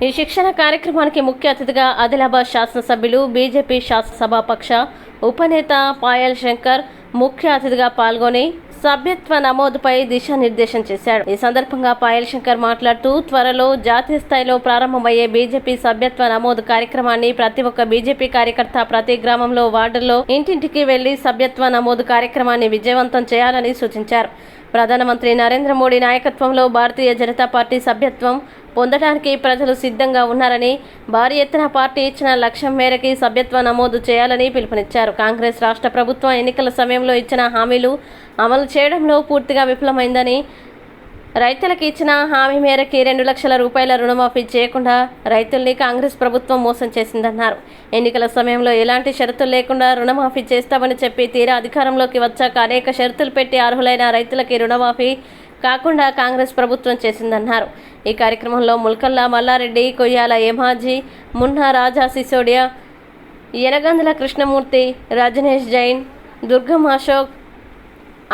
ఈ శిక్షణ కార్యక్రమానికి ముఖ్య అతిథిగా ఆదిలాబాద్ శాసనసభ్యులు బీజేపీ శాసనసభాపక్ష ఉపనేత పాయల్ శంకర్ ముఖ్య అతిథిగా పాల్గొని సభ్యత్వ నమోదుపై దిశానిర్దేశం చేశారు. ఈ సందర్భంగా పాయల్ శంకర్ మాట్లాడుతూ త్వరలో జాతీయ స్థాయిలో ప్రారంభమయ్యే బీజేపీ సభ్యత్వ నమోదు కార్యక్రమాన్ని ప్రతి ఒక్క బీజేపీ కార్యకర్త ప్రతి గ్రామంలో వార్డుల్లో ఇంటింటికి వెళ్లి సభ్యత్వ నమోదు కార్యక్రమాన్ని విజయవంతం చేయాలని సూచించారు. ప్రధానమంత్రి నరేంద్ర మోడీ నాయకత్వంలో భారతీయ జనతా పార్టీ సభ్యత్వం పొందడానికి ప్రజలు సిద్ధంగా ఉన్నారని, భారీ ఎత్తున పార్టీ ఇచ్చిన లక్ష్యం మేరకు సభ్యత్వ నమోదు చేయాలని పిలుపునిచ్చారు. కాంగ్రెస్ రాష్ట్ర ప్రభుత్వం ఎన్నికల సమయంలో ఇచ్చిన హామీలు అమలు చేయడంలో పూర్తిగా విఫలమైందని, రైతులకు ఇచ్చిన హామీ మేరకు 2 లక్షల రూపాయల రుణమాఫీ చేయకుండా రైతుల్ని కాంగ్రెస్ ప్రభుత్వం మోసం చేసిందన్నారు. ఎన్నికల సమయంలో ఎలాంటి షరతులు లేకుండా రుణమాఫీ చేస్తామని చెప్పి తీరా అధికారంలోకి వచ్చాక అనేక షరతులు పెట్టి అర్హులైన రైతులకి రుణమాఫీ కాకుండా కాంగ్రెస్ ప్రభుత్వం చేసిందన్నారు. ఈ కార్యక్రమంలో ముల్కల్లా మల్లారెడ్డి, కొయ్యాల ఏమాజీ, మున్నా రాజా సిసోడియా, యనగందుల కృష్ణమూర్తి, రజనేష్ జైన్, దుర్గం అశోక్,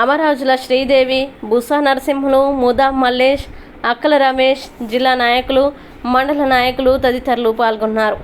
అమరాజుల శ్రీదేవి, బుసా నరసింహులు, ముదాం మల్లేష్, అక్కల రమేష్, జిల్లా నాయకులు, మండల నాయకులు తదితరులు పాల్గొన్నారు.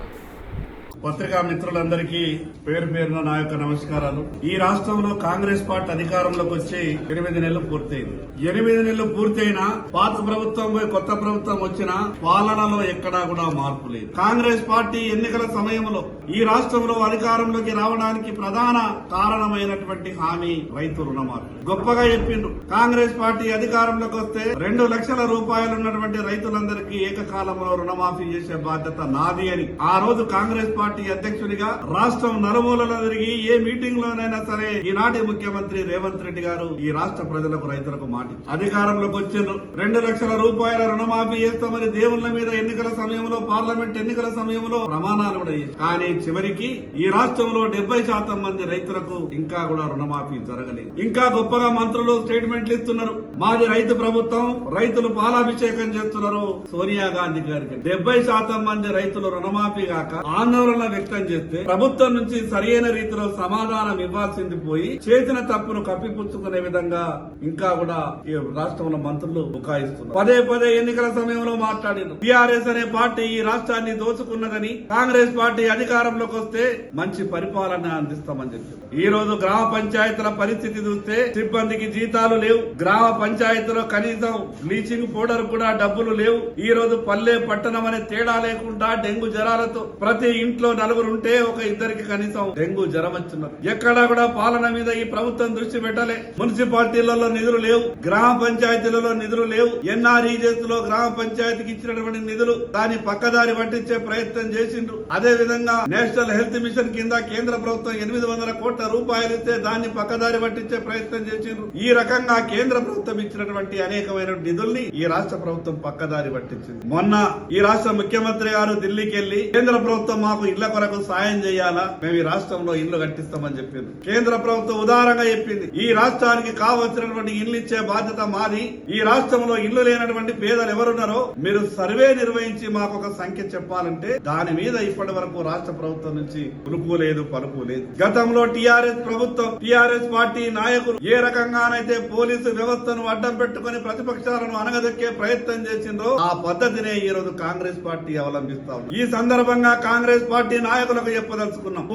పత్రికా మిత్రులందరికీ పేరు పేరున నా యొక్క నమస్కారాలు. ఈ రాష్ట్రంలో కాంగ్రెస్ పార్టీ అధికారంలోకి వచ్చి 8 నెలలు పూర్తయింది. 8 నెలలు పూర్తయినా పాత ప్రభుత్వం పోయి కొత్త ప్రభుత్వం వచ్చినా పాలనలో ఎక్కడా కూడా మార్పు లేదు. కాంగ్రెస్ పార్టీ ఎన్నికల సమయంలో ఈ రాష్ట్రంలో అధికారంలోకి రావడానికి ప్రధాన కారణమైనటువంటి హామీ రైతు రుణమాఫీ. గొప్పగా చెప్పిండ్రు, కాంగ్రెస్ పార్టీ అధికారంలోకి వస్తే 2 లక్షల రూపాయలు ఉన్నటువంటి రైతులందరికీ ఏకకాలంలో రుణమాఫీ చేసే బాధ్యత నాది అని ఆ రోజు కాంగ్రెస్ పార్టీ అధ్యక్షుడిగా రాష్ట్రం నలుమూలలో తిరిగి ఏ మీటింగ్ లోనైనా సరే ఈనాటి ముఖ్యమంత్రి రేవంత్ రెడ్డి గారు ఈ రాష్ట్ర ప్రజలకు రైతులకు మాట అధికారంలోకి వచ్చిండ్రు. 2 లక్షల రూపాయల రుణమాఫీ చేస్తామని దేవుళ్ల మీద ఎన్నికల సమయంలో, పార్లమెంట్ ఎన్నికల సమయంలో ప్రమాణాలు కూడా చేశారు. కానీ చివరికి ఈ రాష్ట్రంలో 70% మంది రైతులకు ఇంకా కూడా రుణమాఫీ జరగలేదు. ఇంకా గొప్పగా మంత్రులు స్టేట్మెంట్లు ఇస్తున్నారు, మాది రైతు ప్రభుత్వం, రైతులు పాలాభిషేకం చేస్తున్నారు. సోనియా గాంధీ గారికి 70% మంది రైతులు రుణమాఫీ కాక ఆందోళన వ్యక్తం చేస్తే ప్రభుత్వం నుంచి సరైన రీతిలో సమాధానం ఇవ్వాల్సింది పోయి చేసిన తప్పును కప్పిపుచ్చుకునే విధంగా ఇంకా కూడా ఈ రాష్ట్రంలో మంత్రులు బుకాయిస్తున్నారు. పదే ఎన్నికల సమయంలో మాట్లాడిన టీఆర్ఎస్ అనే పార్టీ ఈ రాష్ట్రాన్ని దోచుకున్నదని, కాంగ్రెస్ పార్టీ అధికారంలోకి వస్తే మంచి పరిపాలన అందిస్తామని చెప్పారు. ఈ రోజు గ్రామ పంచాయతీల పరిస్థితి చూస్తే సిబ్బందికి జీతాలు లేవు. గ్రామ పంచాయతీలో కనీసం బ్లీచింగ్ పౌడర్ కూడా డబ్బులు లేవు. ఈ రోజు పల్లె పట్టణం అనే తేడా లేకుండా డెంగ్యూ జ్వరాలతో ప్రతి ఇంట్లో 4 ఉంటే ఒక 2కి కనీసం డెంగ్యూ జ్వరం వచ్చినది. ఎక్కడా కూడా పాలన మీద ఈ ప్రభుత్వం దృష్టి పెట్టలే. మున్సిపాలిటీలలో నిధులు లేవు, గ్రామ పంచాయతీలలో నిధులు లేవు. ఎన్ఆర్ఈజెస్ లో గ్రామ పంచాయతీకి ఇచ్చినటువంటి నిధులు దాన్ని పక్కదారి పట్టించే ప్రయత్నం చేసిండ్రు. అదే విధంగా నేషనల్ హెల్త్ మిషన్ కింద కేంద్ర ప్రభుత్వం 800 కోట్ల రూపాయలు ఇస్తే దాన్ని పక్కదారి పట్టించే ప్రయత్నం చేసిండ్రు. ఈ రకంగా కేంద్ర ప్రభుత్వం ఇచ్చినటువంటి అనేకమైన నిధుల్ని ఈ రాష్ట్ర ప్రభుత్వం పక్కదారి పట్టించింది. మొన్న ఈ రాష్ట్ర ముఖ్యమంత్రి గారు ఢిల్లీకి వెళ్లి కేంద్ర ప్రభుత్వం మాకు ఇళ్ల కొరకు సాయం చేయాలా, మేము ఈ రాష్ట్రంలో ఇళ్లు కట్టిస్తామని చెప్పింది. కేంద్ర ప్రభుత్వం ఉదారంగా చెప్పింది, ఈ రాష్ట్రానికి కావలసినటువంటి ఇళ్లు ఇచ్చే బాధ్యత మాది. ఈ రాష్ట్రంలో ఇళ్లు లేనటువంటి పేదలు ఎవరున్నారో మీరు సర్వే నిర్వహించి మాకు ఒక సంఖ్య చెప్పాలంటే దాని మీద ఇప్పటి వరకు రాష్ట్ర ప్రభుత్వం నుంచి ఉలుపు లేదు, పలుపు లేదు. గతంలో టీఆర్ఎస్ ప్రభుత్వం, టీఆర్ఎస్ పార్టీ నాయకులు ఏ రకంగానైతే పోలీసు వ్యవస్థను అడ్డం పెట్టుకుని ప్రతిపక్షాలను అనగదొక్కే ప్రయత్నం చేసిందో ఆ పద్ధతినే ఈ రోజు కాంగ్రెస్ పార్టీ అవలంబిస్తా ఉంది. ఈ సందర్భంగా కాంగ్రెస్ పార్టీ నాయకులకు చెప్పదలుచుకున్నాం,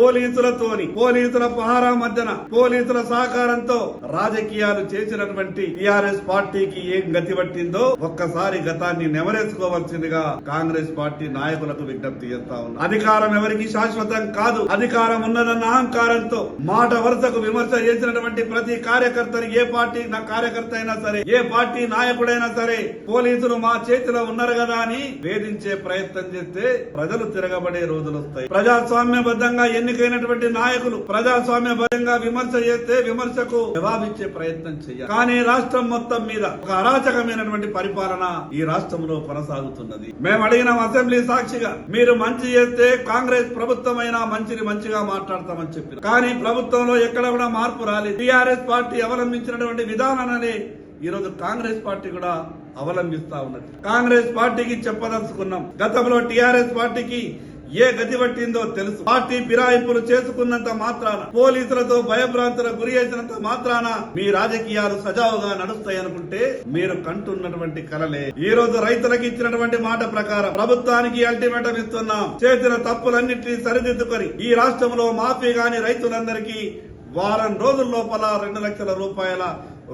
పోలీసుల పహారా మధ్యన పోలీసుల సహకారంతో రాజకీయాలు చేసినటువంటి టీఆర్ఎస్ పార్టీకి ఏం గతి పట్టిందో ఒక్కసారి గతాన్ని నెమరేసుకోవాల్సిందిగా కాంగ్రెస్ పార్టీ నాయకులకు విజ్ఞప్తి చేస్తా ఉన్నా. అధికారం ఎవరికి శాశ్వతం కాదు. అధికారం ఉన్నదన్న అహంకారంతో మాట వరుసకు విమర్శ చేసినటువంటి ప్రతి కార్యకర్తని, ఏ పార్టీ కార్యకర్త అయినా సరే, ఏ పార్టీ నాయకుడైనా సరే, పోలీసులు మా చేతిలో ఉన్నారు కదా అని వేధించే ప్రయత్నం చేస్తే ప్రజలు తిరగబడే రోజులు వస్తాయి. ప్రజాస్వామ్యబద్ధంగా ఎన్నికైనటువంటి నాయకులు ప్రజాస్వామ్యబద్ధంగా విమర్శ చేస్తే విమర్శకు జవాబిచ్చే ప్రయత్నం చేయాలి. కానీ రాష్ట్రం మొత్తం మీద ఒక అరాచకమైనటువంటి పరిపాలన ఈ రాష్ట్రంలో కొనసాగుతున్నది. మేము అడిగిన అసెంబ్లీ సాక్షిగా మీరు మంచి చేస్తే కాంగ్రెస్ ప్రభుత్వం అయినా మంచిగా మాట్లాడతామని చెప్పారు. కానీ ప్రభుత్వంలో ఎక్కడ కూడా మార్పు రాలేదు. టీఆర్ఎస్ పార్టీ అవలంబించినటువంటి విధానాన్ని ఈ రోజు కాంగ్రెస్ పార్టీ కూడా అవలంబిస్తా ఉన్నది. కాంగ్రెస్ పార్టీకి చెప్పదలుచుకున్నాం, గతంలో టీఆర్ఎస్ పార్టీకి ఏ గతి పట్టిందో తెలుసు. పార్టీ ఫిరాయింపులు చేసుకున్నంత మాత్రాన, పోలీసులతో భయభ్రాంతులకు గురి చేసినంత మాత్రాన మీ రాజకీయాలు సజావుగా నడుస్తాయనుకుంటే మీరు కంటున్నటువంటి కలలే. ఈ రోజు రైతులకు ఇచ్చినటువంటి మాట ప్రకారం ప్రభుత్వానికి అల్టిమేటం ఇస్తున్నాం. చేసిన తప్పులన్నింటినీ సరిదిద్దుకొని ఈ రాష్ట్రంలో మాఫీ గాని రైతులందరికీ వారం రోజుల లోపల 2 లక్షల రూపాయల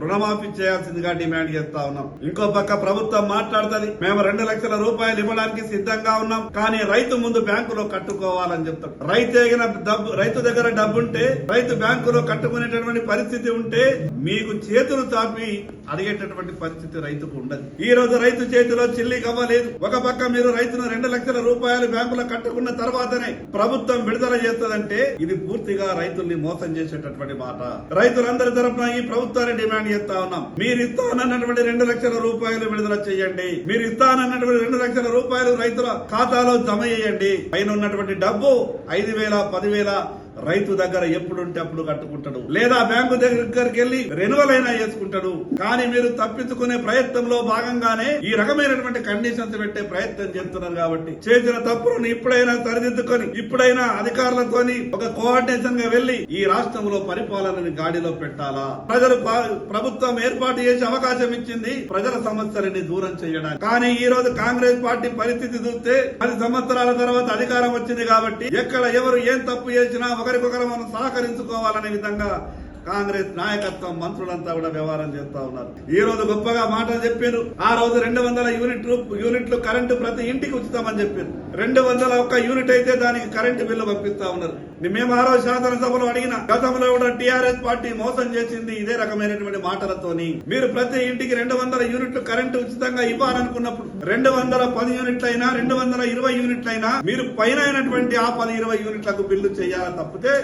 రుణమాఫీ చేయాల్సిందిగా డిమాండ్ చేస్తా ఉన్నాం. ఇంకో పక్క ప్రభుత్వం మాట్లాడుతుంది, మేము 2 లక్షల రూపాయలు ఇవ్వడానికి సిద్ధంగా ఉన్నాం, కానీ రైతు ముందు బ్యాంకులో కట్టుకోవాలని చెప్తాం. రైతు దగ్గర డబ్బుంటే, రైతు బ్యాంకులో కట్టుకునేటటువంటి పరిస్థితి ఉంటే మీకు చేతులు చాపి అడిగేటటువంటి పరిస్థితి రైతుకు ఉండదు. ఈ రోజు రైతు చేతిలో చిల్లి కవ్వలేదు. ఒక పక్క మీరు రైతును 2 లక్షల రూపాయలు బ్యాంకులో కట్టుకున్న తర్వాతనే ప్రభుత్వం విడుదల చేస్తుందంటే ఇది పూర్తిగా రైతుల్ని మోసం చేసేటటువంటి మాట. రైతులందరి తరఫున ఈ ప్రభుత్వాన్ని డిమాండ్ చేస్తా ఉన్నాం. మీరు ఇస్తానన్నటువంటి 2 లక్షల రూపాయలు విడుదల చేయండి. మీరు ఇస్తానన్నటువంటి 2 లక్షల రూపాయలు రైతుల ఖాతాలో జమ చేయండి. పైన ఉన్నటువంటి డబ్బు 5,000, 10,000 రైతు దగ్గర ఎప్పుడుంటే అప్పుడు కట్టుకుంటాడు, లేదా బ్యాంకు దగ్గరికి వెళ్లి రెన్యువల్ అయినా చేసుకుంటాడు. కానీ మీరు తప్పించుకునే ప్రయత్నంలో భాగంగానే ఈ రకమైనటువంటి కండిషన్స్ పెట్టే ప్రయత్నం చేస్తున్నారు. కాబట్టి చేసిన తప్పులను ఇప్పుడైనా సరిదిద్దుకొని, ఇప్పుడైనా అధికారులతోని ఒక కోఆర్డినేషన్ గా వెళ్లి ఈ రాష్ట్రంలో పరిపాలనని గాడిలో పెట్టాలా. ప్రజలు ప్రభుత్వం ఏర్పాటు చేసే అవకాశం ఇచ్చింది ప్రజల సమస్యలని దూరం చేయడానికి. కానీ ఈ రోజు కాంగ్రెస్ పార్టీ పరిస్థితి చూస్తే 10 సంవత్సరాల తర్వాత అధికారం వచ్చింది కాబట్టి ఎక్కడ ఎవరు ఏం తప్పు చేసినా ఒకరికొకరు మనం సహకరించుకోవాలనే విధంగా కాంగ్రెస్ నాయకత్వం, మంత్రులంతా కూడా వ్యవహారం చేస్తా ఉన్నారు. ఈ రోజు గొప్పగా మాటలు చెప్పారు. ఆ రోజు 200 యూనిట్లు కరెంటు ప్రతి ఇంటికి ఉచితమని చెప్పారు. 201 యూనిట్ అయితే దానికి కరెంటు బిల్లు పంపిస్తా ఉన్నారు. మేము ఆ రోజు శాసనసభలో అడిగిన, గతంలో కూడా టీఆర్ఎస్ పార్టీ మోసం చేసింది ఇదే రకమైనటువంటి మాటలతోని. మీరు ప్రతి ఇంటికి 200 యూనిట్లు కరెంటు ఉచితంగా ఇవ్వాలనుకున్నప్పుడు 210 యూనిట్లైనా 220 యూనిట్లైనా మీరు పైన అయినటువంటి ఆ 10-20 యూనిట్లకు బిల్లు చేయాలని తప్పితే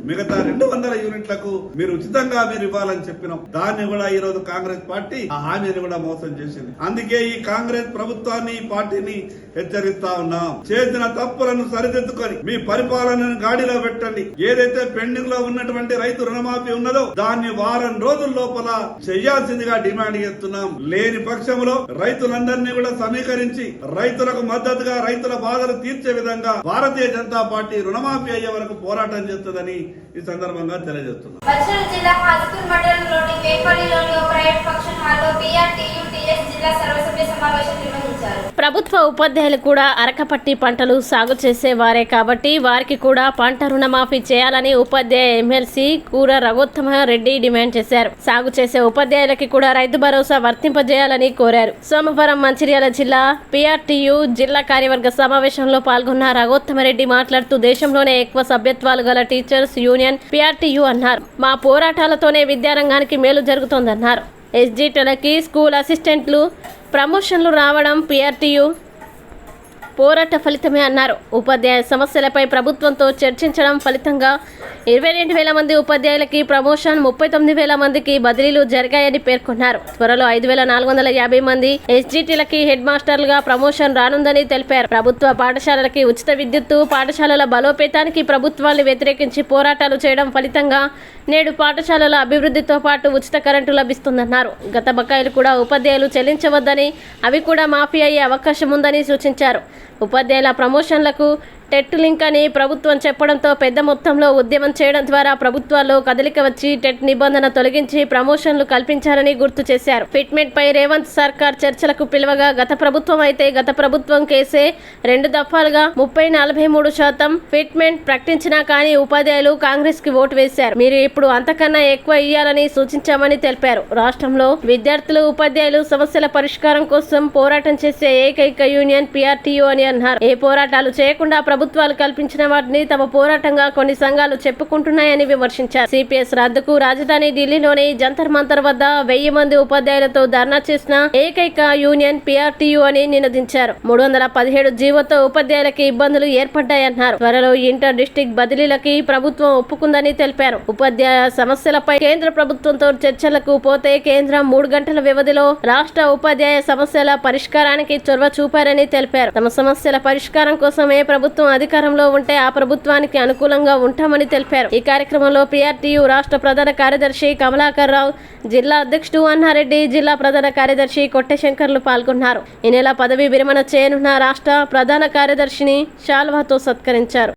మిగతా 200 యూనిట్లకు మీరు ఉచితంగా మీరు ఇవ్వాలని చెప్పినాం. దాన్ని కూడా ఈ రోజు కాంగ్రెస్ పార్టీ ఆ హామీని కూడా మోసం చేసింది. అందుకే ఈ కాంగ్రెస్ ప్రభుత్వాన్ని, ఈ పార్టీని హెచ్చరిస్తా ఉన్నాం. చేసిన తప్పులను సరిదిద్దుకొని మీ పరిపాలనను గాడిలో పెట్టండి. ఏదైతే పెండింగ్ లో ఉన్నటువంటి రైతు రుణమాఫీ ఉన్నదో దాన్ని వారం రోజుల లోపల చేయాల్సిందిగా డిమాండ్ చేస్తున్నాం. లేని పక్షంలో రైతులందరినీ కూడా సమీకరించి రైతులకు మద్దతుగా, రైతుల బాధలు తీర్చే విధంగా భారతీయ జనతా పార్టీ రుణమాఫీ అయ్యే వరకు పోరాటం చేస్తుందని ఈ సందర్భంగా తెలియజేస్తున్నాం. జిల్లా హాజిపూర్ మండలంలోని వేపల్లిలోని ఓ ప్రైవేట్ ఫంక్షన్ హాల్లో PRTU TS జిల్లా సర్వసభ్య సమావేశం నిర్వహించారు. ప్రభుత్వ ఉపాధ్యాయులు కూడా అరకపట్టి పంటలు సాగు చేసే వారే కాబట్టి వారికి కూడా పంట రుణమాఫీ చేయాలని ఉపాధ్యాయ ఎమ్మెల్సీ కూర రఘోత్తమరెడ్డి డిమాండ్ చేశారు. సాగు చేసే ఉపాధ్యాయులకి కూడా రైతు భరోసా వర్తింపజేయాలని కోరారు. సోమవారం మంచిర్యాల జిల్లా PRTU జిల్లా కార్యవర్గ సమావేశంలో పాల్గొన్న రఘోత్తమరెడ్డి మాట్లాడుతూ దేశంలోనే ఎక్కువ సభ్యత్వాలు గల టీచర్స్ యూనియన్ PRTU అన్నారు. మా పోరాటాలతోనే విద్యారంగానికి మేలు జరుగుతోందన్నారు. SGTలకి స్కూల్ అసిస్టెంట్లు ప్రమోషన్లు రావడం PRTU పోరాట ఫలితమే అన్నారు. ఉపాధ్యాయ సమస్యలపై ప్రభుత్వంతో చర్చించడం ఫలితంగా 22,000 మంది ఉపాధ్యాయులకి ప్రమోషన్, 39,000 మందికి బదిలీలు జరిగాయని పేర్కొన్నారు. త్వరలో 5,450 మంది SGTలకి హెడ్ మాస్టర్లుగా ప్రమోషన్ రానుందని తెలిపారు. ప్రభుత్వ పాఠశాలలకి ఉచిత విద్యుత్తు, పాఠశాలల బలోపేతానికి ప్రభుత్వాన్ని వ్యతిరేకించి పోరాటాలు చేయడం ఫలితంగా నేడు పాఠశాలల అభివృద్ధితో పాటు ఉచిత కరెంటు లభిస్తుందన్నారు. గత బకాయిలు కూడా ఉపాధ్యాయులు చెల్లించవద్దని, అవి కూడా మాఫీ అయ్యే అవకాశం ఉందని సూచించారు. ఉపాధ్యాయుల ప్రమోషన్లకు టెట్ లింక్ అని ప్రభుత్వం చెప్పడంతో పెద్ద మొత్తంలో ఉద్యమం చేయడం ద్వారా ప్రభుత్వాల్లో కదలిక వచ్చి టెట్ నిబంధన తొలగించి ప్రమోషన్లు కల్పించారని గుర్తు చేశారు. ఫిట్మెంట్ పై రేవంత్ సర్కార్ చర్చలకు పిలువగా గత ప్రభుత్వం అయితే గత ప్రభుత్వం కేసే 2 దఫాలుగా 30-43% ఫిట్మెంట్ ప్రకటించినా కానీ ఉపాధ్యాయులు కాంగ్రెస్ కి ఓటు వేశారు. మీరు ఇప్పుడు అంతకన్నా ఎక్కువ ఇయ్యాలని సూచించామని తెలిపారు. రాష్ట్రంలో విద్యార్థులు, ఉపాధ్యాయులు సమస్యల పరిష్కారం కోసం పోరాటం చేసే ఏకైక యూనియన్ PRTU అని అన్నారు. ఏ పోరాటాలు చేయకుండా ప్రభుత్వాలు కల్పించిన వాటిని తమ పోరాటంగా కొన్ని సంఘాలు చెప్పుకుంటున్నాయని విమర్శించారు. CPS రద్దుకు రాజధాని ఢిల్లీలోని జంతర్ మంతర్ వద్ద 1000 మంది ఉపాధ్యాయులతో ధర్నా చేసిన ఏకైక యూనియన్ PRTU అని నినదించారు. 317 జీవోతో ఉపాధ్యాయులకి ఇబ్బందులు ఏర్పడ్డాయన్నారు. త్వరలో ఇంటర్ డిస్ట్రిక్ట్ బదిలీలకి ప్రభుత్వం ఒప్పుకుందని తెలిపారు. ఉపాధ్యాయ సమస్యలపై కేంద్ర ప్రభుత్వంతో చర్చలకు పోతే కేంద్రం 3 గంటల వ్యవధిలో రాష్ట్ర ఉపాధ్యాయ సమస్యల పరిష్కారానికి చొరవ చూపారని తెలిపారు. తమ సమస్యల పరిష్కారం కోసం ఏ ప్రభుత్వం ప్రభుత్వం అధికారంలో ఉంటే ఆ ప్రభుత్వానికి అనుకూలంగా ఉంటామని తెలిపారు. ఈ కార్యక్రమంలో PRTU రాష్ట్ర ప్రధాన కార్యదర్శి కమలాకర్ రావు, జిల్లా అధ్యక్షుడు అన్నారెడ్డి, జిల్లా ప్రధాన కార్యదర్శి కొట్టెశంకర్లు పాల్గొన్నారు. ఈ నెల పదవి విరమణ చేయనున్న రాష్ట్ర ప్రధాన కార్యదర్శిని శాల్వాతో సత్కరించారు.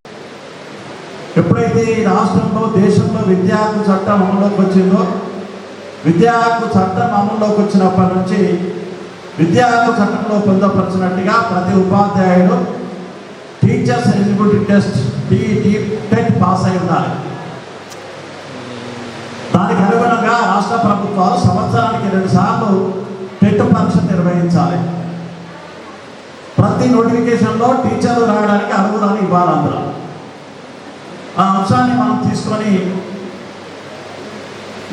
ఎప్పుడైతే ఈ రాష్ట్రంలో దేశంలో విద్యా హక్కు చట్టం అమల్లోకి వచ్చిందో, విద్యా హక్కు చట్టం అమల్లోకి వచ్చినప్పటి నుంచి విద్యా హక్కు చట్టంలో పొందపరిచినట్టుగా ప్రతి ఉపాధ్యాయుడు teachers eligibility test TET pass అయి ఉండాలి. దానికి అనుగుణంగా రాష్ట్ర ప్రభుత్వాలు సంవత్సరానికి 2 సార్లు టెట్ పరీక్ష నిర్వహించాలి. ప్రతి నోటిఫికేషన్లో టీచర్లు రావడానికి అర్హులని ఇవ్వాలి. అందులో ఆ అంశాన్ని మనం తీసుకొని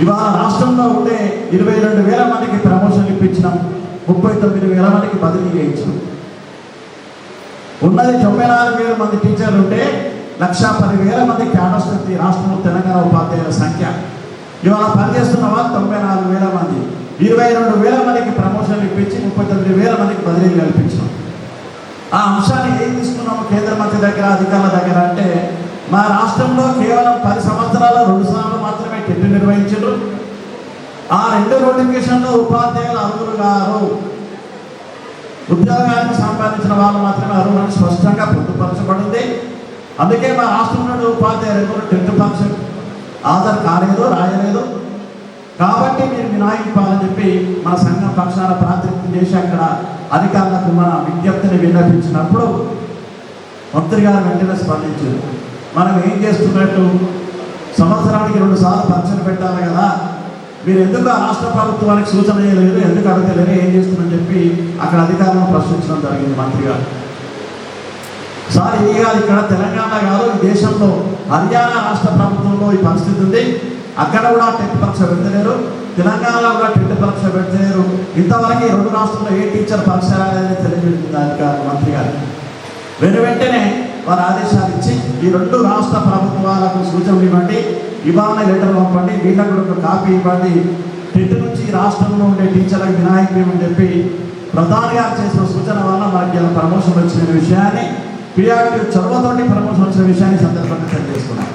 ఇవాళ రాష్ట్రంలో ఉండే 22,000 మందికి ప్రమోషన్లు ఇప్పించినాం, 39,000 మందికి బదిలీ చేయించాం. ఉన్నది 94,000 మంది టీచర్లు ఉంటే 1,10,000 మంది క్యాడర్ శక్తి రాష్ట్రంలో తెలంగాణ ఉపాధ్యాయుల సంఖ్య. ఇవాళ పనిచేస్తున్న వాళ్ళు 94,000 మంది, 22,000 మందికి ప్రమోషన్లు ఇప్పించి 39,000 మందికి బదిలీలు కల్పించాం. ఆ అంశాన్ని ఏం తీసుకున్నాము కేంద్ర మంత్రి దగ్గర, అధికారుల దగ్గర అంటే, మా రాష్ట్రంలో కేవలం 10 సంవత్సరాల 2 సార్లు మాత్రమే టెట్ నిర్వహించారు. ఆ 2 నోటిఫికేషన్లో ఉపాధ్యాయులు అర్హులు గారు, ఉద్యోగాన్ని సంపాదించిన వాళ్ళు మాత్రమే అర్హులని స్పష్టంగా పొందుపరచబడింది. అందుకే మా రాష్ట్రంలో ఉపాధ్యాయులు టెట్ పరీక్ష హాజరు కాలేదు, రాయలేదు. కాబట్టి మీరు వినాయింపాలని చెప్పి మన సంఘం పక్షాన ప్రాతినిధ్యం చేసి అక్కడ అధికారులకు మన విజ్ఞప్తిని విన్నపించినప్పుడు మంత్రి గారు వెంటనే స్పందించారు. మనం ఏం చేస్తున్నట్టు, సంవత్సరానికి 2 సార్లు పరీక్షలు పెట్టాలి కదా, మీరు ఎందుకు ఆ రాష్ట్ర ప్రభుత్వానికి సూచన చేయలేదు, ఎందుకు అడగలేరు, ఏం చేస్తుందని చెప్పి అక్కడ అధికారులను ప్రశ్నించడం జరిగింది మంత్రి గారు. సార్ ఇది కాదు, ఇక్కడ తెలంగాణ కాదు, ఈ దేశంలో హర్యానా రాష్ట్ర ప్రభుత్వంలో ఈ పరిస్థితి ఉంది. అక్కడ కూడా టెట్ పరీక్ష పెట్టలేరు, తెలంగాణలో కూడా టెట్ పరీక్ష పెట్టలేరు. ఇంతవరకు 2 రాష్ట్రాల్లో ఏ టీచర్ పరీక్ష రాలేదని తెలియజేస్తుంది అధికారులు మంత్రి గారు. వెంటనే వారు ఆదేశాలు ఇచ్చి ఈ 2 రాష్ట్ర ప్రభుత్వాలకు సూచనలు ఇవ్వండి, ఇవాళ లెటర్ పంపండి, వీళ్ళకు కూడా ఒక కాపీ ఇవ్వండి, టెట్ నుంచి రాష్ట్రంలో ఉండే టీచర్లకు వినాయకులు ఇవ్వని చెప్పి ప్రధాని గారు చేసిన సూచన వల్ల మనకి ఇలా ప్రమోషన్ వచ్చిన విషయాన్ని, PRTU చొరవతోటి ప్రమోషన్ వచ్చిన విషయాన్ని సందర్భంగా తెలియజేసుకున్నాం.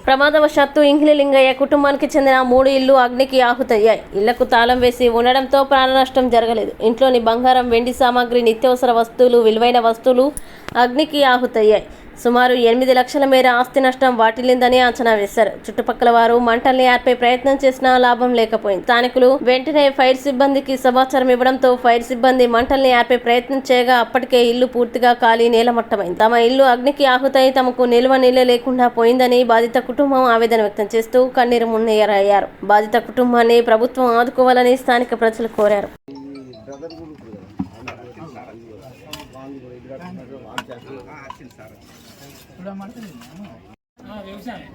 ప్రమాదవశాత్తు ఇంగ్లి లింగయ్య కుటుంబానికి చెందిన 3 ఇళ్లు అగ్నికి ఆహుతయ్యాయి. ఇళ్లకు తాళం వేసి ఉండడంతో ప్రాణ నష్టం జరగలేదు. ఇంట్లోని బంగారం, వెండి సామాగ్రి, నిత్యావసర వస్తువులు, విలువైన వస్తువులు అగ్నికి ఆహుతయ్యాయి. సుమారు 8 లక్షల మేర ఆస్తి నష్టం వాటిల్లిందని అంచనా వేశారు. చుట్టుపక్కల వారు మంటల్ని ఆర్పే ప్రయత్నం చేసినా లాభం లేకపోయింది. స్థానికులు వెంటనే ఫైర్ సిబ్బందికి సమాచారం ఇవ్వడంతో ఫైర్ సిబ్బంది మంటల్ని ఆర్పే ప్రయత్నం చేయగా అప్పటికే ఇల్లు పూర్తిగా కాలి నేలమట్టమైంది. తమ ఇల్లు అగ్నికి ఆహుతై తమకు నిల్వ నీళ్లు లేకుండా పోయిందని బాధిత కుటుంబం ఆవేదన వ్యక్తం చేస్తూ కన్నీరు మున్నీరయ్యారు. బాధిత కుటుంబాన్ని ప్రభుత్వం ఆదుకోవాలని స్థానిక ప్రజలు కోరారు. వ్యవసాయం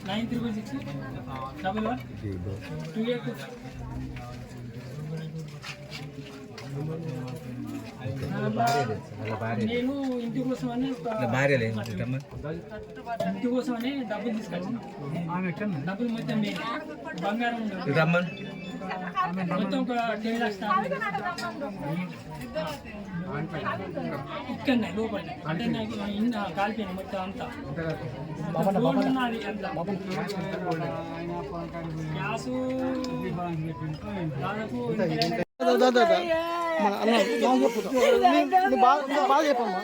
93611128 నేను ఇంటి కోసమని డబ్బులు తీసుకొచ్చాను. డబ్బులు మొత్తం బంగారం మొత్తం ఒక 10 లక్షలు ఇక్కడ లోపల అంటే నాకు కాలిపోయింది మొత్తం అంతా. గ్యాస్ బాగా చెప్పమ్మా.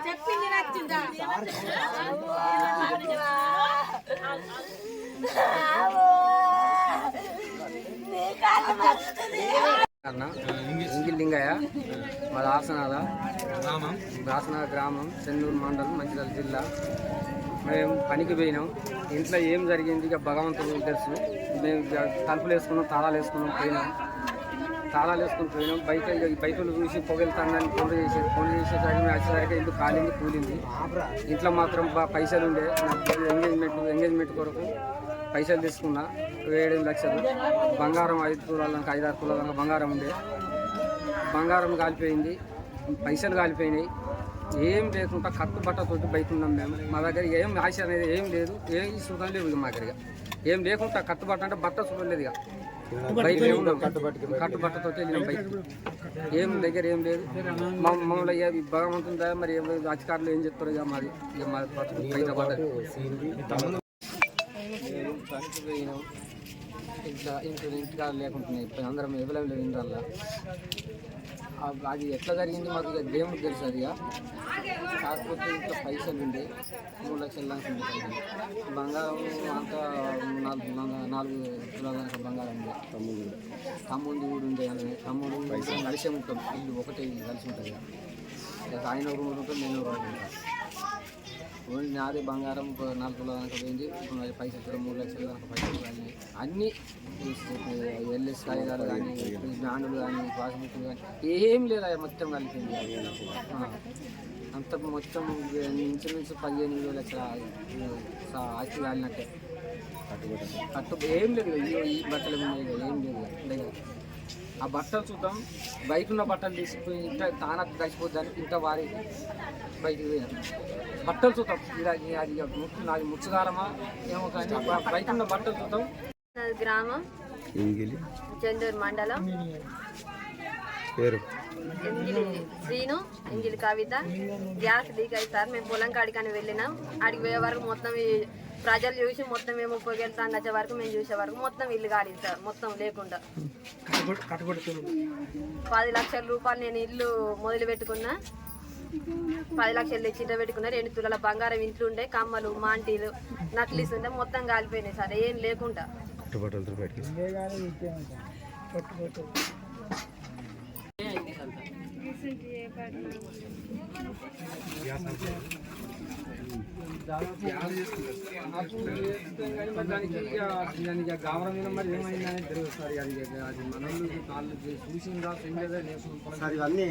చెప్పింది నచ్చిందా? నీ కాళ్ళ ఇంగిల్ లింగయ్య మాది ఆసనాల గ్రామం చెన్నూరు మండలం మంచిర్యాల జిల్లా. మేము పనికి పోయినాం. ఇంట్లో ఏం జరిగింది ఇక భగవంతుడు తెలుసు. మేము తలుపులు వేసుకున్నాం, తాళాలు వేసుకుని పోయినాం. బయటలు చూసి పొగెళ్తానని ఫోన్ చేసేసరికి వచ్చేసరికి ఇల్లు కాలింది, కూలింది. ఇంట్లో మాత్రం పైసలు ఉండే ఎంగేజ్మెంట్ కొరకు పైసలు తీసుకున్నా 7 లక్షలు. బంగారం 5 తులాలకు 5-6 తులాలకు బంగారం ఉండే. బంగారం కాలిపోయింది, పైసలు కాలిపోయినాయి. ఏం లేకుండా కట్టుబట్టతోటి బయట ఉన్నాం మేము. మా దగ్గర ఏం ఆశ అనేది ఏం లేదు, ఏం సుఖం లేదు. ఇక మా దగ్గర ఏం లేకుండా కట్టుబట్ట అంటే బట్ట చూడలేదు. ఇక బయట కట్టుబట్టతో వెళ్ళినాం బయట. ఏం దగ్గర ఏం లేదు. మమ్మల్ని భగవంతుని మరి అధికారులు ఏం చెప్తారు. ఇక మాది బయట పడ్డది. పనికి పోయినాం. ఇంటికాడ లేకుంటున్నాయి. ఇప్పుడు అందరం ఎవరైనా లేదు ఇంట్లో. అది ఎట్లా జరిగింది మాకు ఇక దేవుడికి తెలుసు. అది కాకపోతే ఇంట్లో పైసలు ఉండే 3 లక్షల దాకా ఉంది. బంగారం అంతా 4 తులాల దాకా బంగారం ఉండే. తమ్ముడు కూడా ఉండే. తమ్ముడు కలిసే ఉంటాం. ఇల్లు ఒకటే కలిసి ఉంటుంది. ఇక ఆయన రూమ్ ఉంటుంది, నేను రూమ్ ఉంటాను. ఓన్లీ నాదే బంగారం 4 తులాల దాకా పోయింది. పైసలు కూడా 3 లక్షల దాకా పైసలు కానీ అన్నీ ఎల్ఎస్ కాగితాలు కానీ నాణులు కానీ పాస్బుక్లు కానీ ఏం లేదా మొత్తం కలిపింది. అంత మొత్తం ఇంచుమించు 15 లక్షల ఆస్తి కాలినట్టే. ఏం లేదు. ఈ బట్టలు ఏం లేదు. ఆ బట్టలు చూద్దాం. బయట ఉన్న బట్టలు తీసుకుపోయి ఇంట తాన కలిసిపోద్దాన్ని ఇంత వారి బయటకు పోయినా బట్టలు చూద్దాం. అది నాది ముచ్చుగారమా ఏమో కానీ బయట ఉన్న బట్టలు చూద్దాం. గ్రామం చెందూరు మండలం పేరు శ్రీను, ఇంగిలి కవిత. గ్యాస్ లీక్ అయ్యి సార్ మేము పొలం కాడికని వెళ్ళినాం. ఆడికి పోయే వరకు మొత్తం ఈ ప్రజలు చూసి మొత్తం మేము పొగెళ్తాం వచ్చే వరకు మేము చూసే వరకు మొత్తం ఇల్లు కాలింది సార్. మొత్తం లేకుండా 10 లక్షల రూపాయలు నేను ఇల్లు మొదలు పెట్టుకున్నా. 10 లక్షలు చిట్ట పెట్టుకున్నా. 2 తులాల బంగారం ఇంట్లో ఉండే. కమ్మలు, మాంటీలు, నక్లీస్ ఉండే. మొత్తం కాలిపోయినాయి సార్. ఏం లేకుండా గావరం మీద మరి ఏమైందని తెలియదు సార్. అది మనల్ని కాళ్ళు చూసిందా తెలియదా నేర్చుకుంటాం. ఇవన్నీ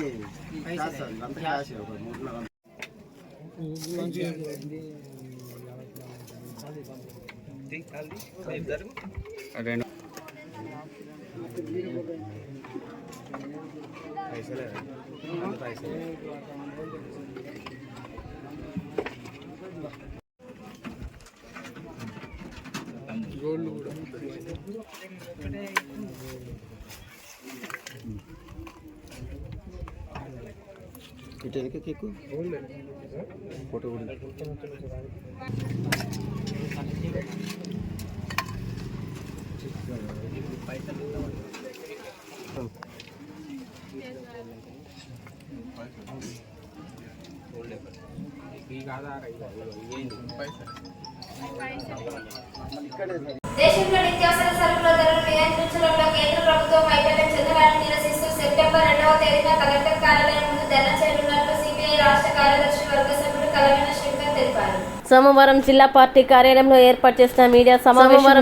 గోల్డ్ కూడా ఇటు కేకు ఫోటో కూడా దేశంలో నిత్యావసర సరుకుల ధరలు నియంత్రించడంలో కేంద్ర ప్రభుత్వం వైఫల్యం చెందడాన్ని నిరసిస్తూ సెప్టెంబర్ 2వ తేదీన కలెక్టర్ కార్యాలయం ముందు ధర్నా చేయనున్నట్లు సిపిఐ రాష్ట్ర కార్యదర్శి వర్గ సభ్యుడు కలవెన శంకర్ తెలిపారు. సోమవారం జిల్లా పార్టీ కార్యాలయంలో ఏర్పాటు చేసిన మీడియా సమావేశంలో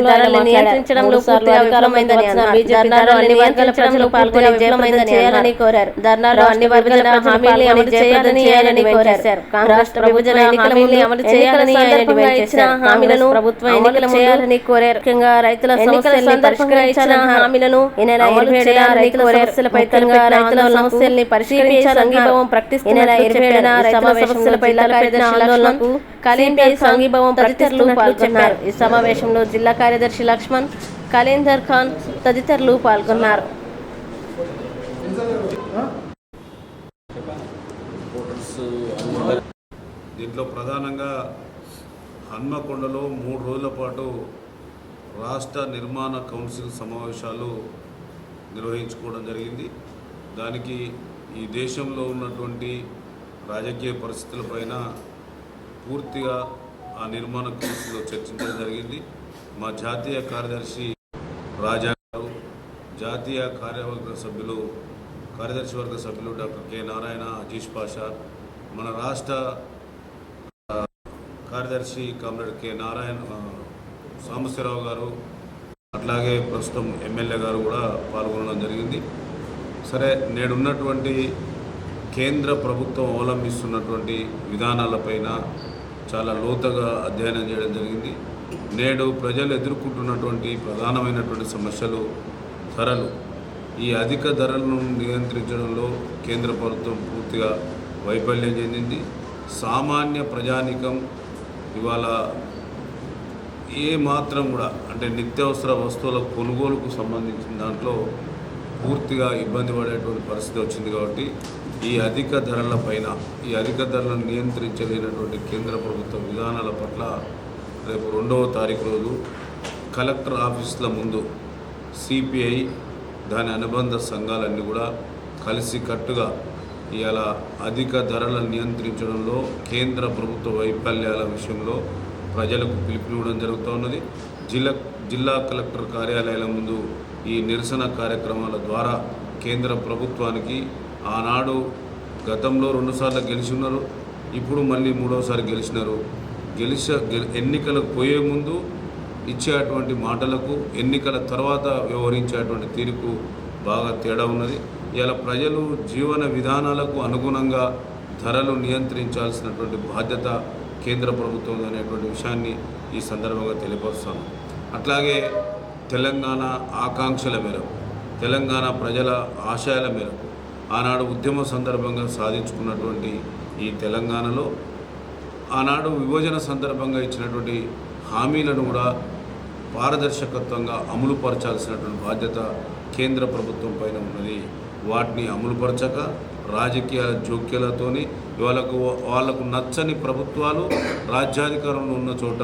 ధరలను నియంత్రించడంలో పూర్తి అధికారమైందని అన్నారు. ధర్నాలో అన్ని వర్గాల ప్రజలు పాల్గొని విజయవంతం చేయాలని కోరారు. ధర్నాలో అన్ని వర్గాల హామీలను అమలు చేయాలని ఆయన కోరారు. రాష్ట్ర విభజన హామీలను అమలు చేయాలని ఆయన ఇచ్చిన హామీలను ప్రభుత్వం ఎన్నికల చేయాలని కోరారు. ముఖ్యంగా రైతుల సమస్యల్ని పరిష్కరించిన హామీలను ఈ నెల 27న రైతుల సమస్యలపై రైతుల సమస్యల్ని పరిష్కరించాలని సంఘీభావం ప్రకటిస్తున్నారు. రైతుల సమస్యలపై తలపెట్టిన ఆందోళనకు కలీంపై సంఘీభావం తదితరులు పాల్గొన్నారు. ఈ సమావేశంలో జిల్లా కార్యదర్శి లక్ష్మణ్, కలీందర్ ఖాన్ తదితరులు పాల్గొన్నారు. దీంట్లో ప్రధానంగా హన్మకొండలో 3 రోజుల పాటు రాష్ట్ర నిర్మాణ కౌన్సిల్ సమావేశాలు నిర్వహించుకోవడం జరిగింది. దానికి ఈ దేశంలో ఉన్నటువంటి రాజకీయ పరిస్థితులపైన పూర్తిగా ఆ నిర్మాణ కౌన్సిల్లో చర్చించడం జరిగింది. మా జాతీయ కార్యదర్శి రాజా గారు, జాతీయ కార్యదర్శి వర్గ సభ్యులు డాక్టర్ కె నారాయణ, అజీష్ పాషా, మన రాష్ట్ర కార్యదర్శి కామ్రేడ్ కె నారాయణ, సాంబశివరావు గారు, అట్లాగే ప్రస్తుతం ఎమ్మెల్యే గారు కూడా పాల్గొనడం జరిగింది. సరే, నేడున్నటువంటి కేంద్ర ప్రభుత్వం అవలంబిస్తున్నటువంటి విధానాలపైన చాలా లోతుగా అధ్యయనం చేయడం జరిగింది. నేడు ప్రజలు ఎదుర్కొంటున్నటువంటి ప్రధానమైనటువంటి సమస్యలు ధరలు. ఈ అధిక ధరలను నియంత్రించడంలో కేంద్ర ప్రభుత్వం పూర్తిగా వైఫల్యం చెందింది. సామాన్య ప్రజానికం ఇవాళ ఏ మాత్రం కూడా అంటే నిత్యావసర వస్తువుల కొనుగోలుకు సంబంధించిన దాంట్లో పూర్తిగా ఇబ్బంది పడేటువంటి పరిస్థితి వచ్చింది. కాబట్టి ఈ అధిక ధరలను నియంత్రించలేనటువంటి కేంద్ర ప్రభుత్వ విధానాల పట్ల రేపు 2వ తారీఖు రోజు కలెక్టర్ ఆఫీసుల ముందు సిపిఐ దాని అనుబంధ సంఘాలన్నీ కూడా కలిసికట్టుగా ఇవాళ అధిక ధరలను నియంత్రించడంలో కేంద్ర ప్రభుత్వ వైఫల్యాల విషయంలో ప్రజలకు పిలుపునివ్వడం జరుగుతూ ఉన్నది. జిల్లా కలెక్టర్ కార్యాలయాల ముందు ఈ నిరసన కార్యక్రమాల ద్వారా కేంద్ర ప్రభుత్వానికి ఆనాడు గతంలో 2 సార్లు గెలిచి ఉన్నారు, ఇప్పుడు మళ్ళీ 3వసారి గెలిచినారు. ఎన్నికలకు పోయే ముందు ఇచ్చేటువంటి మాటలకు ఎన్నికల తర్వాత వ్యవహరించేటువంటి తీరుకు బాగా తేడా ఉన్నది. ఇలా ప్రజలు జీవన విధానాలకు అనుగుణంగా ధరలు నియంత్రించాల్సినటువంటి బాధ్యత కేంద్ర ప్రభుత్వం అనేటువంటి విషయాన్ని ఈ సందర్భంగా తెలియపరుస్తాను. అట్లాగే తెలంగాణ ఆకాంక్షల మేరకు, తెలంగాణ ప్రజల ఆశయాల మేరకు ఆనాడు ఉద్యమ సందర్భంగా సాధించుకున్నటువంటి ఈ తెలంగాణలో ఆనాడు విభజన సందర్భంగా ఇచ్చినటువంటి హామీలను కూడా పారదర్శకత్వంగా అమలుపరచాల్సినటువంటి బాధ్యత కేంద్ర ప్రభుత్వం పైన ఉన్నది. వాటిని అమలుపరచక రాజకీయ జోక్యాలతోని వాళ్ళకు నచ్చని ప్రభుత్వాలు రాజ్యాధికారంలో ఉన్న చోట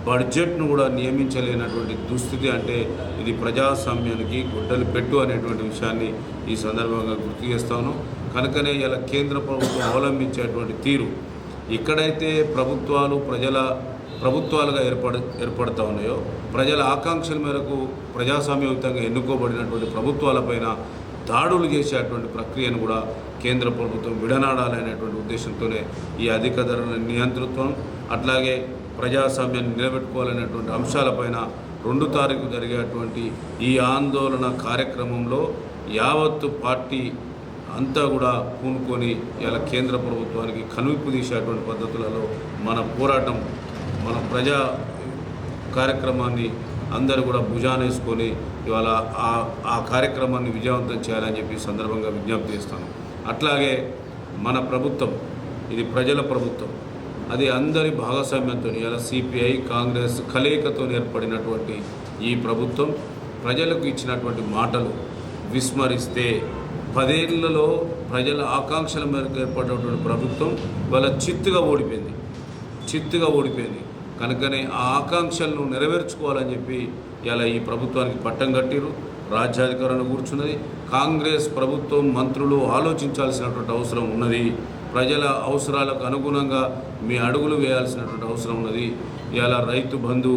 బడ్జెట్ను కూడా నియమించలేనటువంటి దుస్థితి. అంటే ఇది ప్రజాస్వామ్యానికి గొడ్డలి పెట్టు అనేటువంటి విషయాన్ని ఈ సందర్భంగా గుర్తు చేస్తాను. కనుకనే ఇలా కేంద్ర ప్రభుత్వం అవలంబించేటువంటి తీరు ఎక్కడైతే ప్రభుత్వాలుగా ఏర్పడుతూ ఉన్నాయో, ప్రజల ఆకాంక్షల మేరకు ప్రజాస్వామ్యయుతంగా ఎన్నుకోబడినటువంటి ప్రభుత్వాలపైన దాడులు చేసేటువంటి ప్రక్రియను కూడా కేంద్ర ప్రభుత్వం విడనాడాలనేటువంటి ఉద్దేశంతోనే ఈ అధిక ధరల నియంతృత్వం, అట్లాగే ప్రజాస్వామ్యాన్ని నిలబెట్టుకోవాలనేటువంటి అంశాలపైన 2 తారీఖు జరిగేటువంటి ఈ ఆందోళన కార్యక్రమంలో యావత్తు పార్టీ అంతా కూడా పూనుకొని ఇలా కేంద్ర ప్రభుత్వానికి కనువిప్పు తీసేటువంటి పద్ధతులలో మన పోరాటం, మన ప్రజా కార్యక్రమాన్ని అందరూ కూడా భుజానేసుకొని ఇవాళ ఆ కార్యక్రమాన్ని విజయవంతం చేయాలని చెప్పి సందర్భంగా విజ్ఞప్తి చేస్తాను. అట్లాగే మన ప్రభుత్వం ఇది ప్రజల ప్రభుత్వం, అది అందరి భాగస్వామ్యంతో ఇలా సిపిఐ కాంగ్రెస్ కలయికతో ఏర్పడినటువంటి ఈ ప్రభుత్వం ప్రజలకు ఇచ్చినటువంటి మాటలు విస్మరిస్తే 10 ఏళ్లలో ప్రజల ఆకాంక్షల మేరకు ఏర్పడినటువంటి ప్రభుత్వం ఇవాళ చిత్తుగా ఓడిపోయింది. కనుకనే ఆ ఆకాంక్షలను నెరవేర్చుకోవాలని చెప్పి ఇలా ఈ ప్రభుత్వానికి పట్టం కట్టిరు. రాజ్యాధికారంలో కూర్చున్నది. కాంగ్రెస్ ప్రభుత్వం మంత్రులు ఆలోచించాల్సినటువంటి అవసరం ఉన్నది. ప్రజల అవసరాలకు అనుగుణంగా మీ అడుగులు వేయాల్సినటువంటి అవసరం ఉన్నది. ఇలా రైతు బంధు,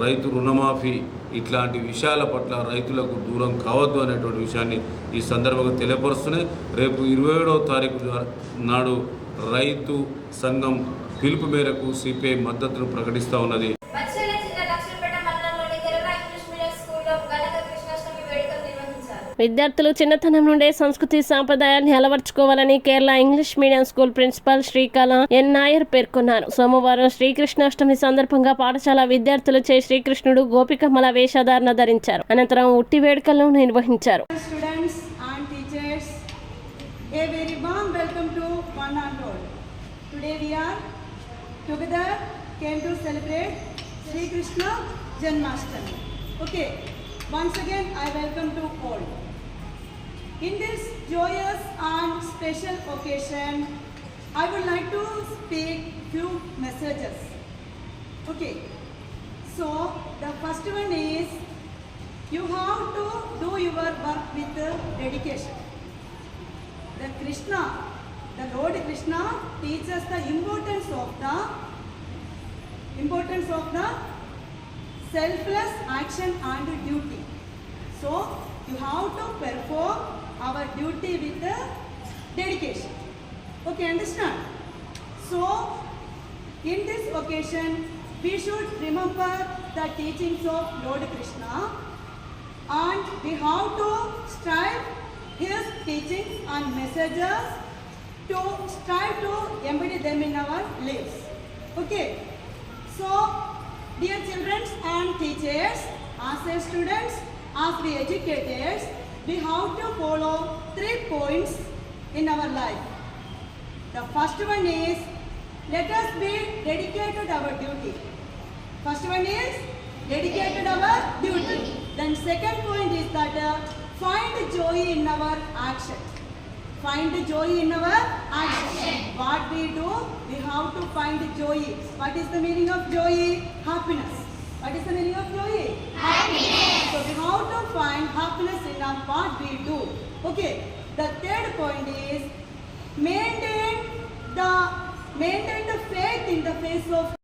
రైతు రుణమాఫీ ఇట్లాంటి విషయాల పట్ల రైతులకు దూరం కావద్దు అనేటువంటి విషయాన్ని ఈ సందర్భంగా తెలియపరుస్తూనే రేపు 27వ తారీఖు నాడు రైతు సంఘం పిలుపు మేరకు సిపిఐ మద్దతును ప్రకటిస్తూ ఉన్నది. విద్యార్థులు చిన్నతనం నుండే సంస్కృతి సాంప్రదాయాన్ని అలవర్చుకోవాలని Kerala English medium school principal Srikala N Nair పేర్కొన్నారు. సోమవారం శ్రీకృష్ణాష్టమి సందర్భంగా పాఠశాల విద్యార్థులచే శ్రీకృష్ణుడు గోపికమ్మల వేషధారణ ధరించారు. అనంతరం ఉట్టి వేడుకలను నిర్వహించారు. Once again, I welcome to all. In this joyous and special occasion, I would like to speak few messages. Okay. So the first one is, you have to do your work with dedication. The Lord Krishna teaches the importance of the selfless action and duty. So you have to perform our duty with dedication. Okay, understand? So in this occasion, we should remember the teachings of Lord Krishna, and we have to strive his teachings and messages to strive to embody them in our lives. Okay, so dear children and teachers, as a students, as the educators, we have to follow 3 points in our life. The first one is, let us be dedicated our duty. First one is dedicated our duty. Then second point is that find joy in our action. Find joy in our action. What we do, we have to find joy. What is the meaning of joy? Happiness. What is the meaning of joy? Happiness. So we have to find happiness in what we do. Okay. The third point is maintain the faith in the face of